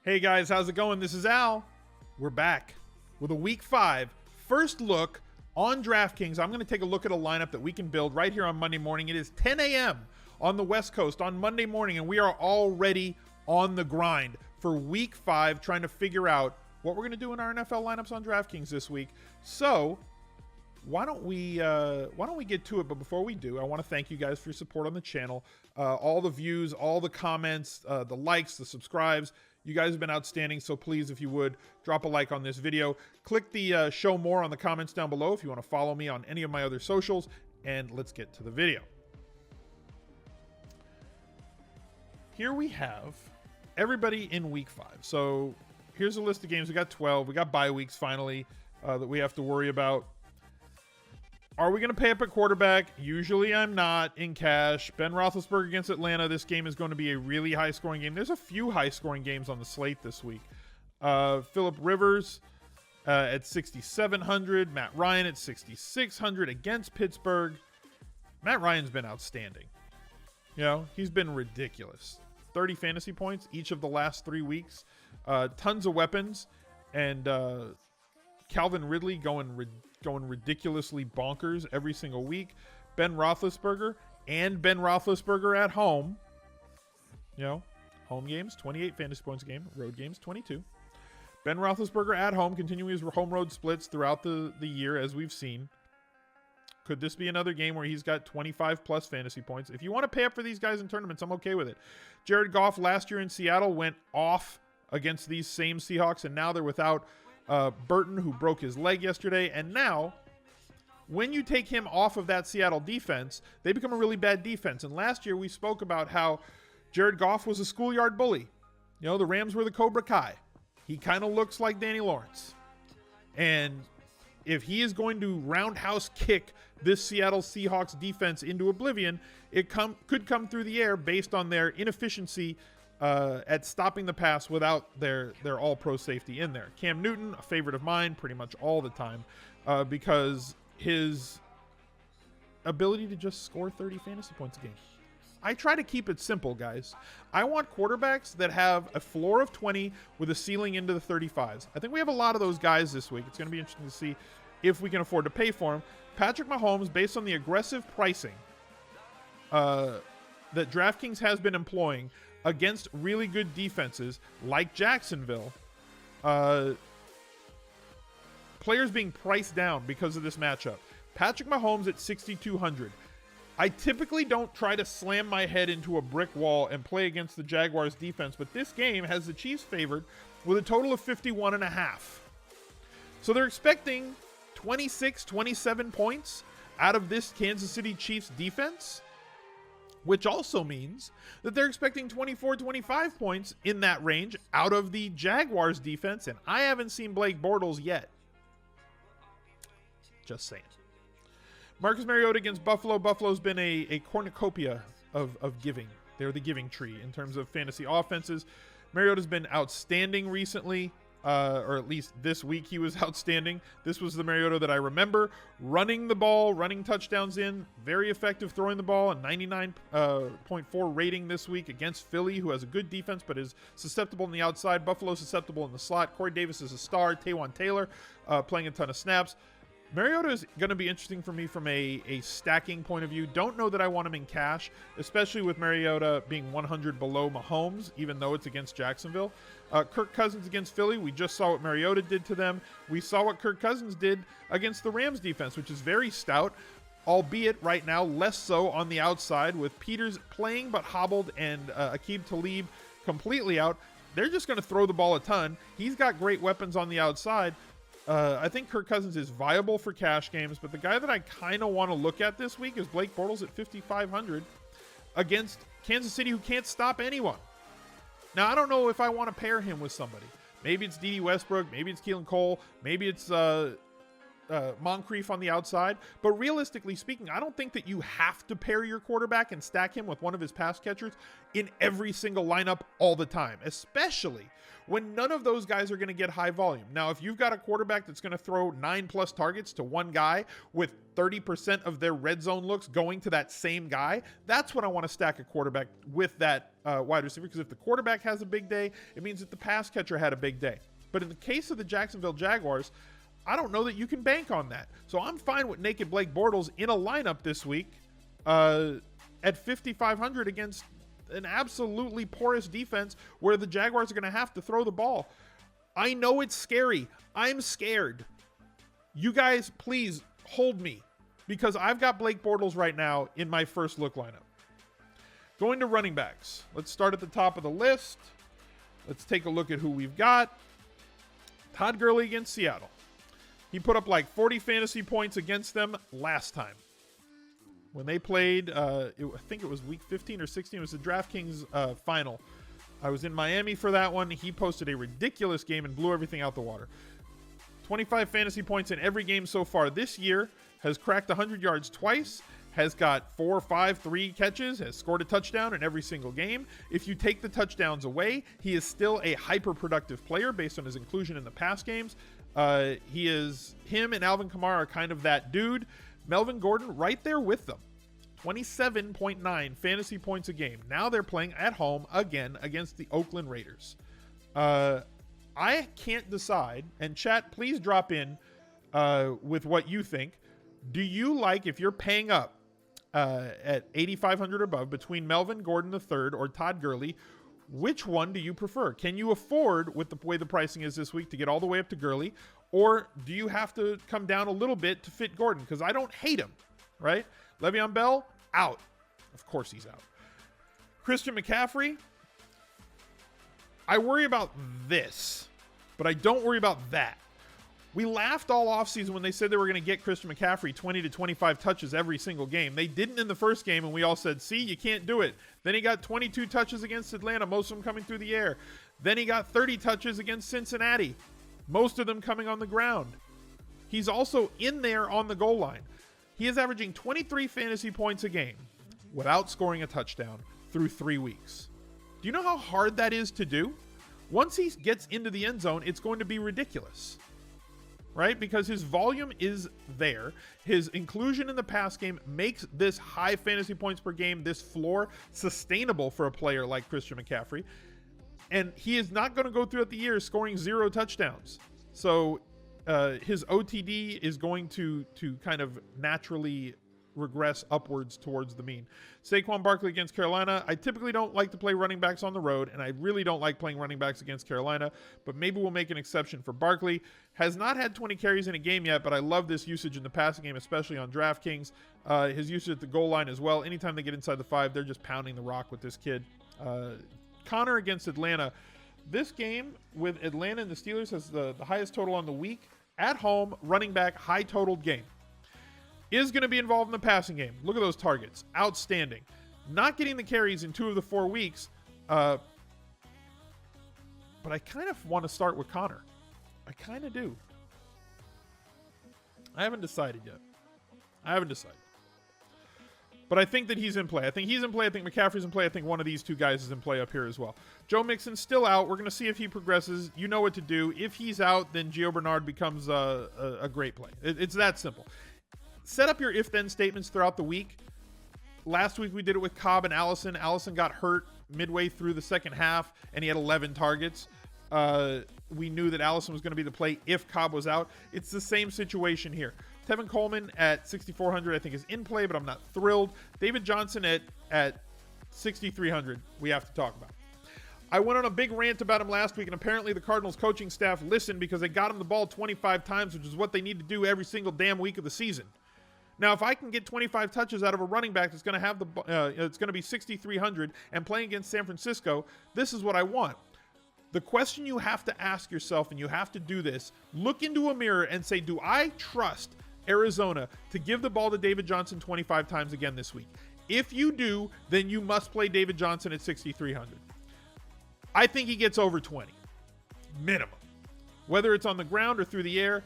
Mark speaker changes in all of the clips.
Speaker 1: Hey guys, how's it going? This is Al. We're back with a week 5 first look on DraftKings. I'm going to take a look at a lineup that we can build right here on Monday morning. It is 10 a.m. on the West Coast on Monday morning, and we are already on the grind for week 5, trying to figure out what we're going to do in our NFL lineups on DraftKings this week. So why don't we get to it? But before we do, I want to thank you guys for your support on the channel, all the views, all the comments, the likes, the subscribes. You guys have been outstanding, so please, if you would, drop a like on this video. Click the show more on the comments down below if you want to follow me on any of my other socials, and let's get to the video. Here we have everybody in week 5. So here's a list of games. We got 12. We got bye weeks finally that we have to worry about. Are we going to pay up at quarterback? Usually I'm not in cash. Ben Roethlisberger against Atlanta. This game is going to be a really high-scoring game. There's a few high-scoring games on the slate this week. Phillip Rivers at 6,700. Matt Ryan at 6,600 against Pittsburgh. Matt Ryan's been outstanding. You know, he's been ridiculous. 30 fantasy points each of the last 3 weeks. Tons of weapons. And Calvin Ridley going ridiculously bonkers every single week. Ben Roethlisberger and Ben Roethlisberger at home. You know, home games, 28 fantasy points a game. Road games, 22. Ben Roethlisberger at home, continuing his home road splits throughout the year, as we've seen. Could this be another game where he's got 25 plus fantasy points? If you want to pay up for these guys in tournaments, I'm okay with it. Jared Goff last year in Seattle went off against these same Seahawks, and now they're without Burton, who broke his leg yesterday. And now, when you take him off of that Seattle defense, they become a really bad defense. And last year we spoke about how Jared Goff was a schoolyard bully. You know, the Rams were the Cobra Kai. He kind of looks like Danny Lawrence. And if he is going to roundhouse kick this Seattle Seahawks defense into oblivion, it could come through the air based on their inefficiency at stopping the pass without their all-pro safety in there. Cam Newton, a favorite of mine pretty much all the time, because his ability to just score 30 fantasy points a game. I try to keep it simple, guys. I want quarterbacks that have a floor of 20 with a ceiling into the 35s. I think we have a lot of those guys this week. It's going to be interesting to see if we can afford to pay for them. Patrick Mahomes, based on the aggressive pricing that DraftKings has been employing against really good defenses like Jacksonville, players being priced down because of this matchup. Patrick Mahomes at 6,200. I typically don't try to slam my head into a brick wall and play against the Jaguars defense, but this game has the Chiefs favored with a total of 51.5. So they're expecting 26, 27 points out of this Kansas City Chiefs defense, which also means that they're expecting 24, 25 points in that range out of the Jaguars defense, and I haven't seen Blake Bortles yet. Just saying. Marcus Mariota against Buffalo. Buffalo's been a cornucopia of giving. They're the giving tree in terms of fantasy offenses. Mariota's been outstanding recently, or at least this week he was outstanding. This was the Mariota that I remember. Running the ball, running touchdowns in, very effective throwing the ball, a 99.4 rating this week against Philly, who has a good defense but is susceptible on the outside. Buffalo susceptible in the slot. Corey Davis is a star. Taywan Taylor playing a ton of snaps. Mariota is going to be interesting for me from a stacking point of view. Don't know that I want him in cash, especially with Mariota being 100 below Mahomes, even though it's against Jacksonville. Kirk Cousins against Philly. We just saw what Mariota did to them. We saw what Kirk Cousins did against the Rams defense, which is very stout, albeit right now less so on the outside with Peters playing but hobbled and Aqib Talib completely out. They're just going to throw the ball a ton. He's got great weapons on the outside. I think Kirk Cousins is viable for cash games, but the guy that I kind of want to look at this week is Blake Bortles at 5,500 against Kansas City, who can't stop anyone. Now, I don't know if I want to pair him with somebody. Maybe it's D.D. Westbrook. Maybe it's Keelan Cole. Maybe it's Moncrief on the outside. But realistically speaking, I don't think that you have to pair your quarterback and stack him with one of his pass catchers in every single lineup all the time, especially when none of those guys are going to get high volume. Now, if you've got a quarterback that's going to throw 9+ targets to one guy with 30% of their red zone looks going to that same guy, that's when I want to stack a quarterback with that wide receiver, because if the quarterback has a big day, it means that the pass catcher had a big day. But in the case of the Jacksonville Jaguars, I don't know that you can bank on that. So I'm fine with naked Blake Bortles in a lineup this week at 5,500 against an absolutely porous defense where the Jaguars are going to have to throw the ball. I know it's scary. I'm scared. You guys, please hold me, because I've got Blake Bortles right now in my first look lineup. Going to running backs. Let's start at the top of the list. Let's take a look at who we've got. Todd Gurley against Seattle. He put up like 40 fantasy points against them last time. When they played, I think it was week 15 or 16. It was the DraftKings final. I was in Miami for that one. He posted a ridiculous game and blew everything out the water. 25 fantasy points in every game so far this year. Has cracked 100 yards twice. Has got 4, 5, 3 catches. Has scored a touchdown in every single game. If you take the touchdowns away, he is still a hyper-productive player based on his inclusion in the pass games. Him and Alvin Kamara are kind of that dude. Melvin Gordon right there with them. 27.9 fantasy points a game. Now they're playing at home again against the Oakland Raiders. I can't decide, and chat, please drop in with what you think. Do you like, if you're paying up at 8,500 above, between Melvin Gordon III or Todd Gurley, which one do you prefer? Can you afford, with the way the pricing is this week, to get all the way up to Gurley? Or do you have to come down a little bit to fit Gordon? Because I don't hate him, right? Le'Veon Bell, out. Of course he's out. Christian McCaffrey, I worry about this, but I don't worry about that. We laughed all offseason when they said they were going to get Christian McCaffrey 20 to 25 touches every single game. They didn't in the first game, and we all said, see, you can't do it. Then he got 22 touches against Atlanta, most of them coming through the air. Then he got 30 touches against Cincinnati, most of them coming on the ground. He's also in there on the goal line. He is averaging 23 fantasy points a game without scoring a touchdown through 3 weeks. Do you know how hard that is to do? Once he gets into the end zone, it's going to be ridiculous, right? Because his volume is there. His inclusion in the pass game makes this high fantasy points per game, this floor, sustainable for a player like Christian McCaffrey. And he is not going to go throughout the year scoring 0 touchdowns. So his OTD is going to kind of naturally regress upwards towards the mean. Saquon Barkley against Carolina. I typically don't like to play running backs on the road, and I really don't like playing running backs against Carolina, but maybe we'll make an exception for Barkley. Has not had 20 carries in a game yet, but I love this usage in the passing game, especially on DraftKings. His usage at the goal line as well. Anytime they get inside the 5, they're just pounding the rock with this kid. Connor against Atlanta. This game with Atlanta and the Steelers has the highest total on the week. At home, running back, high totaled game. Is going to be involved in the passing game. Look at those targets. Outstanding. Not getting the carries in 2 of the 4 weeks. But I kind of want to start with Connor. I kind of do. I haven't decided yet. But I think that he's in play. I think he's in play. I think McCaffrey's in play. I think one of these 2 guys is in play up here as well. Joe Mixon's still out. We're going to see if he progresses. You know what to do. If he's out, then Gio Bernard becomes a great play. It's that simple. Set up your if-then statements throughout the week. Last week we did it with Cobb and Allison. Allison got hurt midway through the second half, and he had 11 targets. We knew that Allison was going to be the play if Cobb was out. It's the same situation here. Tevin Coleman at 6,400 I think is in play, but I'm not thrilled. David Johnson at 6,300 we have to talk about. I went on a big rant about him last week, and apparently the Cardinals coaching staff listened because they got him the ball 25 times, which is what they need to do every single damn week of the season. Now, if I can get 25 touches out of a running back that's going to have it's going to be 6,300 and playing against San Francisco, this is what I want. The question you have to ask yourself, and you have to do this, look into a mirror and say, do I trust Arizona to give the ball to David Johnson 25 times again this week? If you do, then you must play David Johnson at 6,300. I think he gets over 20. Minimum. Whether it's on the ground or through the air,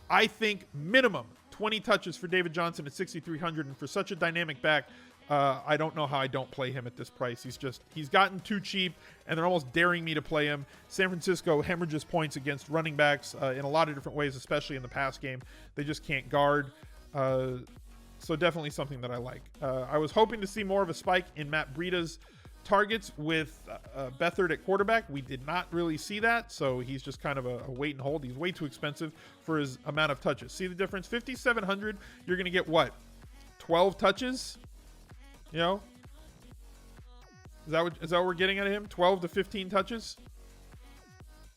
Speaker 1: I think minimum 20 touches for David Johnson at 6,300, and for such a dynamic back, I don't know how I don't play him at this price. He's gotten too cheap, and they're almost daring me to play him. San Francisco hemorrhages points against running backs in a lot of different ways, especially in the pass game. They just can't guard. So definitely something that I like. I was hoping to see more of a spike in Matt Breida's targets with Beathard at quarterback. We did not really see that, so he's just kind of a wait and hold. He's way too expensive for his amount of touches. See the difference? 5,700, you're going to get what? 12 touches? You know? Is that what we're getting out of him? 12 to 15 touches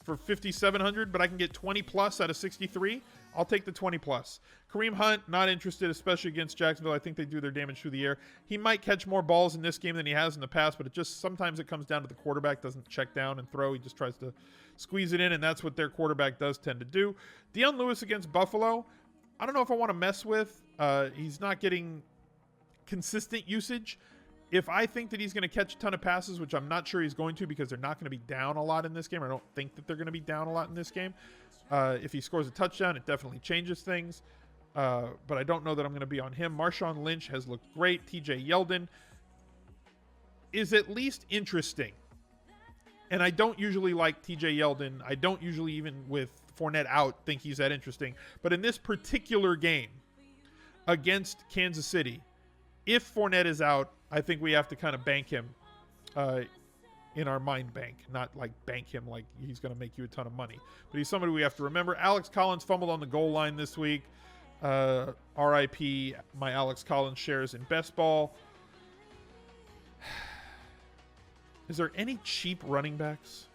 Speaker 1: for 5,700, but I can get 20 plus out of 63. I'll take the 20 plus. Kareem Hunt, not interested, especially against Jacksonville. I think they do their damage through the air. He might catch more balls in this game than he has in the past, but sometimes it comes down to the quarterback doesn't check down and throw. He just tries to squeeze it in, and that's what their quarterback does tend to do. Dion Lewis against Buffalo, I don't know if I want to mess with. He's not getting consistent usage. If I think that he's going to catch a ton of passes, which I'm not sure he's going to because they're not going to be down a lot in this game. I don't think that they're going to be down a lot in this game. If he scores a touchdown, it definitely changes things. But I don't know that I'm going to be on him. Marshawn Lynch has looked great. TJ Yeldon is at least interesting. And I don't usually like TJ Yeldon. I don't usually, even with Fournette out, think he's that interesting. But in this particular game against Kansas City, if Fournette is out, I think we have to kind of bank him in our mind bank. Not like bank him like he's going to make you a ton of money. But he's somebody we have to remember. Alex Collins fumbled on the goal line this week. RIP my Alex Collins shares in best ball. Is there any cheap running backs?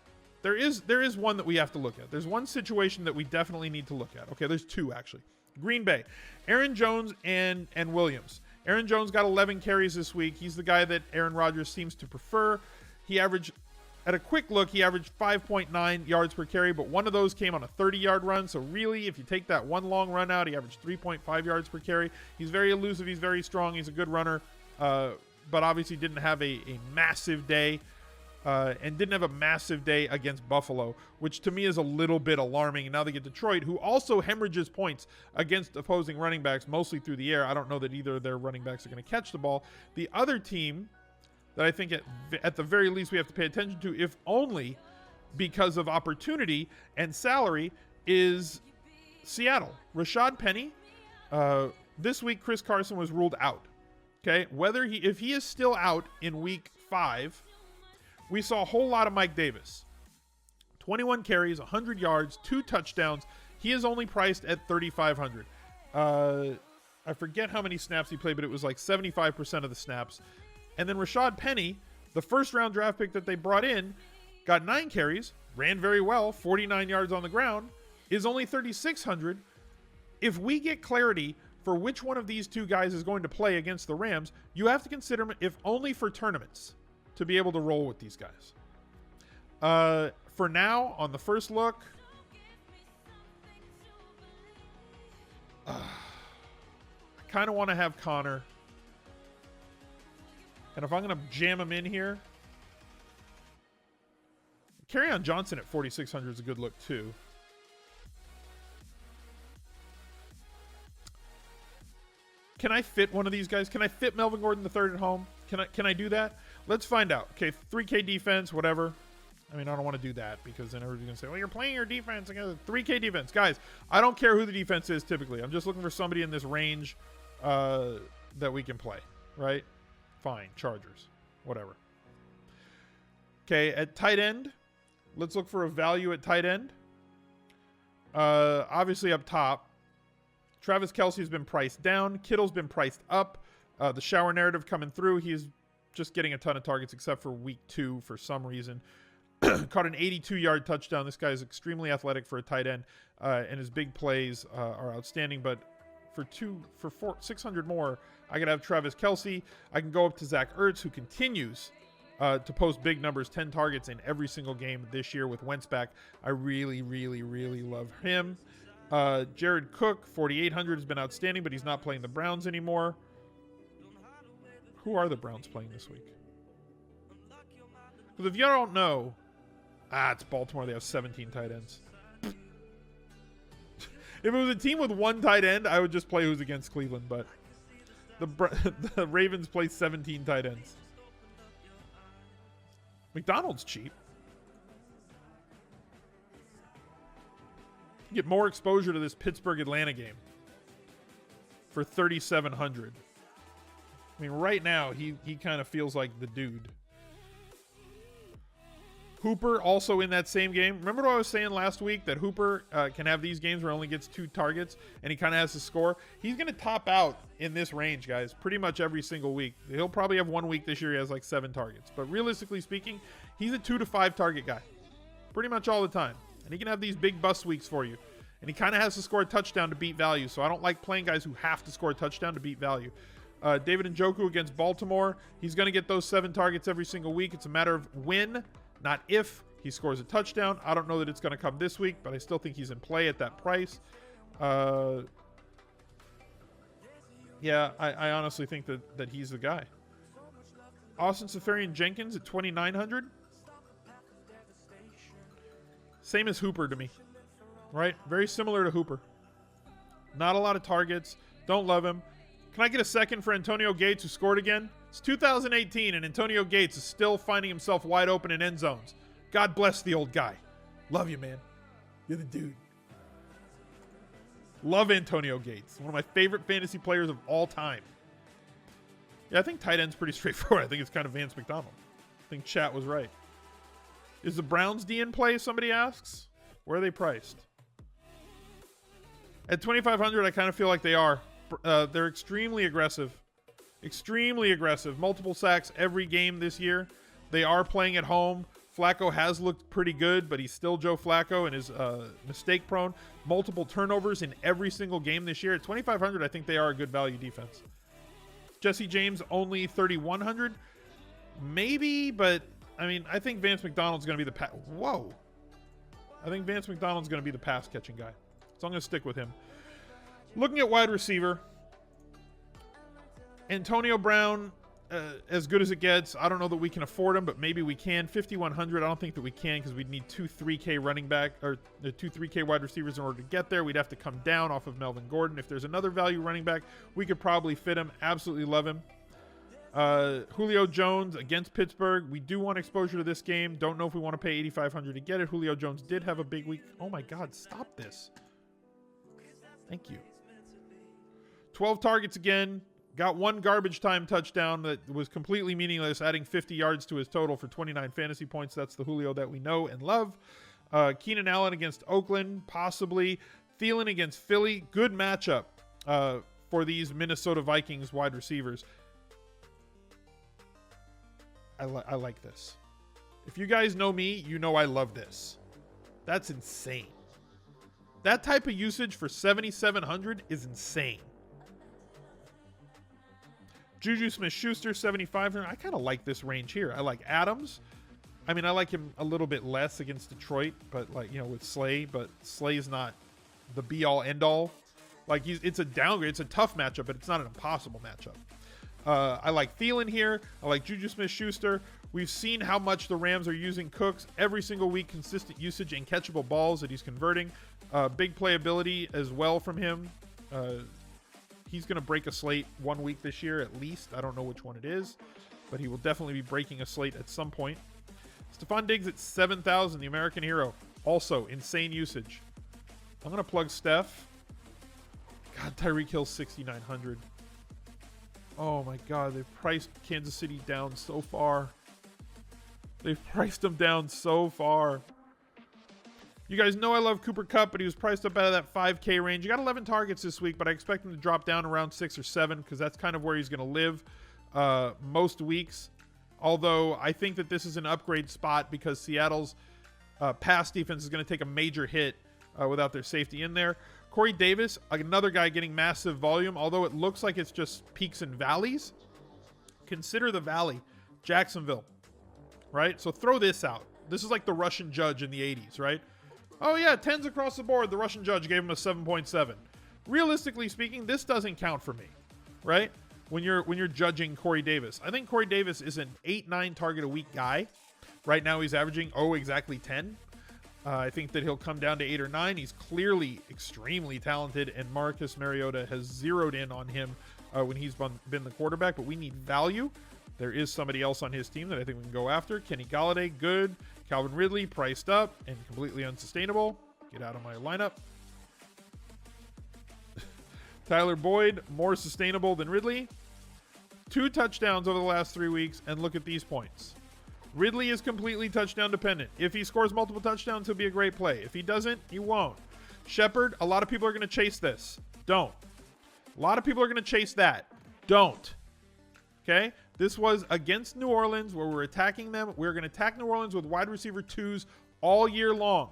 Speaker 1: There is one that we have to look at. There's one situation that we definitely need to look at. Okay, there's two actually. Green Bay, Aaron Jones and Williams. Aaron Jones got 11 carries this week. He's the guy that Aaron Rodgers seems to prefer. He averaged, at a quick look, he averaged 5.9 yards per carry, but one of those came on a 30-yard run. So really, if you take that one long run out, he averaged 3.5 yards per carry. He's very elusive. He's very strong. He's a good runner, but obviously didn't have a massive day. And didn't have a massive day against Buffalo, which to me is a little bit alarming. And now they get Detroit, who also hemorrhages points against opposing running backs, mostly through the air. I don't know that either of their running backs are going to catch the ball. The other team that I think at the very least we have to pay attention to, if only because of opportunity and salary, is Seattle. Rashad Penny. This week, Chris Carson was ruled out. Okay, if he is still out in week 5, we saw a whole lot of Mike Davis. 21 carries, 100 yards, 2 touchdowns. He is only priced at 3,500. I forget how many snaps he played, but it was like 75% of the snaps. And then Rashad Penny, the first-round draft pick that they brought in, got 9 carries, ran very well, 49 yards on the ground, is only 3,600. If we get clarity for which one of these two guys is going to play against the Rams, you have to consider him, if only for tournaments, to be able to roll with these guys. For now, on the first look, I kind of want to have Connor. And if I'm going to jam him in here, Kerryon Johnson at 4,600 is a good look too. Can I fit one of these guys? Can I fit Melvin Gordon III at home? Can I do that? Let's find out. Okay, 3K defense, whatever. I mean, I don't want to do that because then everybody's going to say, well, you're playing your defense against 3K defense. Guys, I don't care who the defense is typically. I'm just looking for somebody in this range that we can play, right? Fine, Chargers, whatever. Okay, at tight end, let's look for a value at tight end. Obviously up top, Travis Kelce has been priced down. Kittle's been priced up. The shower narrative coming through. He's just getting a ton of targets except for week 2 for some reason. Caught an 82-yard touchdown. This guy is extremely athletic for a tight end, and his big plays are outstanding. But for 600 more, I could have Travis Kelce. I can go up to Zach Ertz, who continues to post big numbers, 10 targets in every single game this year with Wentz back. I really, really, really love him. Jared Cook, 4,800, has been outstanding, but he's not playing the Browns anymore. Who are the Browns playing this week? Because if you don't know, it's Baltimore. They have 17 tight ends. If it was a team with one tight end, I would just play who's against Cleveland, but the Ravens play 17 tight ends. McDonald's cheap. You get more exposure to this Pittsburgh-Atlanta game for 3,700. I mean, right now, he kind of feels like the dude. Hooper also in that same game. Remember what I was saying last week that Hooper can have these games where he only gets 2 targets and he kind of has to score? He's going to top out in this range, guys, pretty much every single week. He'll probably have 1 week this year he has like 7 targets. But realistically speaking, he's a 2 to 5 target guy pretty much all the time. And he can have these big bust weeks for you. And he kind of has to score a touchdown to beat value. So I don't like playing guys who have to score a touchdown to beat value. David Njoku against Baltimore. He's going to get those 7 targets every single week. It's a matter of when, not if he scores a touchdown. I don't know that it's going to come this week, but I still think he's in play at that price. Yeah, I honestly think that he's the guy. Austin Seferian-Jenkins at 2,900. Same as Hooper to me, right? Very similar to Hooper. Not a lot of targets. Don't love him. Can I get a second for Antonio Gates, who scored again? It's 2018, and Antonio Gates is still finding himself wide open in end zones. God bless the old guy. Love you, man. You're the dude. Love Antonio Gates. One of my favorite fantasy players of all time. Yeah, I think tight end's pretty straightforward. I think it's kind of Vance McDonald. I think chat was right. Is the Browns D in play, somebody asks? Where are they priced? At 2,500, I kind of feel like they are. They're extremely aggressive. Extremely aggressive. Multiple sacks every game this year. They are playing at home. Flacco has looked pretty good, but he's still Joe Flacco and is mistake prone. Multiple turnovers in every single game this year. At 2,500, I think they are a good value defense. Jesse James only 3,100. Maybe, but I mean, I think Vance McDonald's going to be the Whoa. I think Vance McDonald's going to be the pass catching guy. So I'm going to stick with him. Looking at wide receiver, Antonio Brown, as good as it gets. I don't know that we can afford him, but maybe we can. 5,100, I don't think that we can because we'd need 2 3K running back or 2 3K wide receivers in order to get there. We'd have to come down off of Melvin Gordon. If there's another value running back, we could probably fit him. Absolutely love him. Julio Jones against Pittsburgh. We do want exposure to this game. Don't know if we want to pay 8,500 to get it. Julio Jones did have a big week. Oh my God, stop this. Thank you. 12 targets again. Got 1 garbage time touchdown that was completely meaningless, adding 50 yards to his total for 29 fantasy points. That's the Julio that we know and love. Keenan Allen against Oakland, possibly. Thielen against Philly. Good matchup for these Minnesota Vikings wide receivers. I like this. If you guys know me, you know I love this. That's insane. That type of usage for 7,700 is insane. Juju Smith-Schuster, 7,500. I kind of like this range here. I like Adams. I mean, I like him a little bit less against Detroit, but like, you know, with Slay, but Slay's not the be-all, end-all. Like, it's a downgrade. It's a tough matchup, but it's not an impossible matchup. I like Thielen here. I like Juju Smith-Schuster. We've seen how much the Rams are using Cooks every single week, consistent usage and catchable balls that he's converting. Big playability as well from him. He's going to break a slate 1 week this year at least. I don't know which one it is, but he will definitely be breaking a slate at some point. Stephon Diggs at 7,000, the American hero. Also, insane usage. I'm going to plug Steph. God, Tyreek Hill 6,900. Oh my God, they've priced Kansas City down so far. They've priced him down so far. You guys know I love Cooper Kupp, but he was priced up out of that 5K range. He got 11 targets this week, but I expect him to drop down around 6 or 7 because that's kind of where he's going to live most weeks. Although I think that this is an upgrade spot because Seattle's pass defense is going to take a major hit without their safety in there. Corey Davis, another guy getting massive volume, although it looks like it's just peaks and valleys. Consider the valley. Jacksonville, right? So throw this out. This is like the Russian judge in the 80s, right? Oh yeah, 10s across the board. The Russian judge gave him a 7.7. Realistically speaking, this doesn't count for me, right? When you're judging Corey Davis. I think Corey Davis is an 8-9 target a week guy. Right now he's averaging exactly 10. I think that he'll come down to 8 or 9. He's clearly extremely talented, and Marcus Mariota has zeroed in on him when he's been the quarterback, but we need value. There is somebody else on his team that I think we can go after. Kenny Galladay, good. Calvin Ridley, priced up and completely unsustainable. Get out of my lineup. Tyler Boyd, more sustainable than Ridley. 2 touchdowns over the last 3 weeks, and look at these points. Ridley is completely touchdown dependent. If he scores multiple touchdowns, he'll be a great play. If he doesn't, he won't. Shepard, a lot of people are going to chase this. Don't. A lot of people are going to chase that. Don't. Okay? This was against New Orleans where we're attacking them. We're going to attack New Orleans with wide receiver 2s all year long.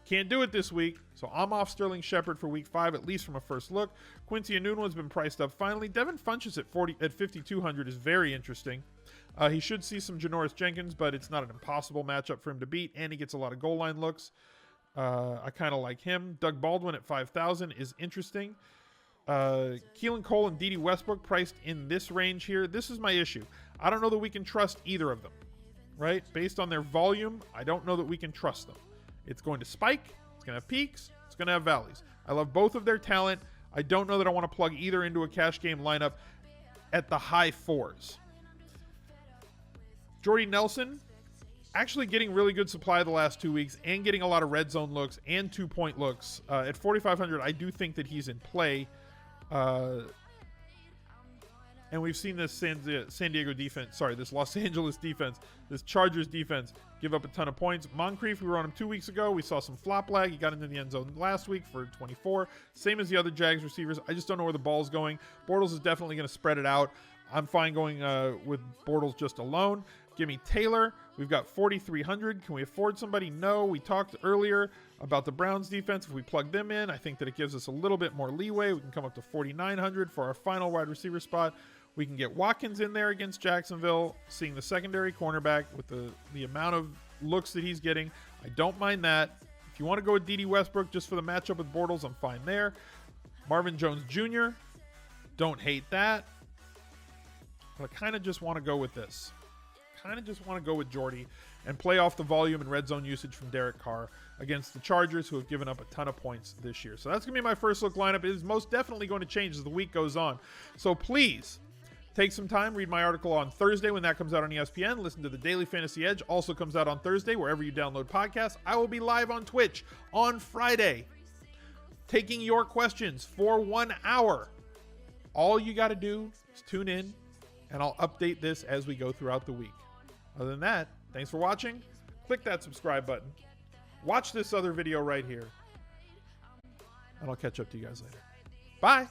Speaker 1: Can't do it this week, so I'm off Sterling Shepard for week 5, at least from a first look. Quincy Enunwa's been priced up finally. Devin Funchess at 5,200 is very interesting. He should see some Janoris Jenkins, but it's not an impossible matchup for him to beat, and he gets a lot of goal line looks. I kind of like him. Doug Baldwin at 5,000 is interesting. Keelan Cole and Dede Westbrook priced in this range here. This is my issue. I don't know that we can trust either of them, right? Based on their volume, I don't know that we can trust them. It's going to spike. It's going to have peaks. It's going to have valleys. I love both of their talent. I don't know that I want to plug either into a cash game lineup at the high 4s. Jordy Nelson, actually getting really good supply the last 2 weeks and getting a lot of red zone looks and 2-point looks. At 4,500, I do think that he's in play. And we've seen this San Diego defense, sorry, this Los Angeles defense, this Chargers defense give up a ton of points. Moncrief, we were on him 2 weeks ago. We saw some flop lag. He got into the end zone last week for 24. Same as the other Jags receivers. I just don't know where the ball's going. Bortles is definitely going to spread it out. I'm fine going with Bortles just alone. Give me Taylor. We've got 4,300. Can we afford somebody? No. We talked earlier about the Browns defense. If we plug them in, I think that it gives us a little bit more leeway. We can come up to 4,900 for our final wide receiver spot. We can get Watkins in there against Jacksonville, seeing the secondary cornerback with the amount of looks that he's getting. I don't mind that. If you want to go with Dede Westbrook just for the matchup with Bortles, I'm fine there. Marvin Jones Jr., don't hate that. But I kind of just want to go with this. Kind of just want to go with Jordy and play off the volume and red zone usage from Derek Carr against the Chargers, who have given up a ton of points this year. So that's going to be my first look lineup. It is most definitely going to change as the week goes on. So please take some time, read my article on Thursday when that comes out on ESPN. Listen to the Daily Fantasy Edge, also comes out on Thursday wherever you download podcasts. I will be live on Twitch on Friday taking your questions for 1 hour. All you got to do is tune in, and I'll update this as we go throughout the week. Other than that, thanks for watching. Click that subscribe button. Watch this other video right here. And I'll catch up to you guys later. Bye.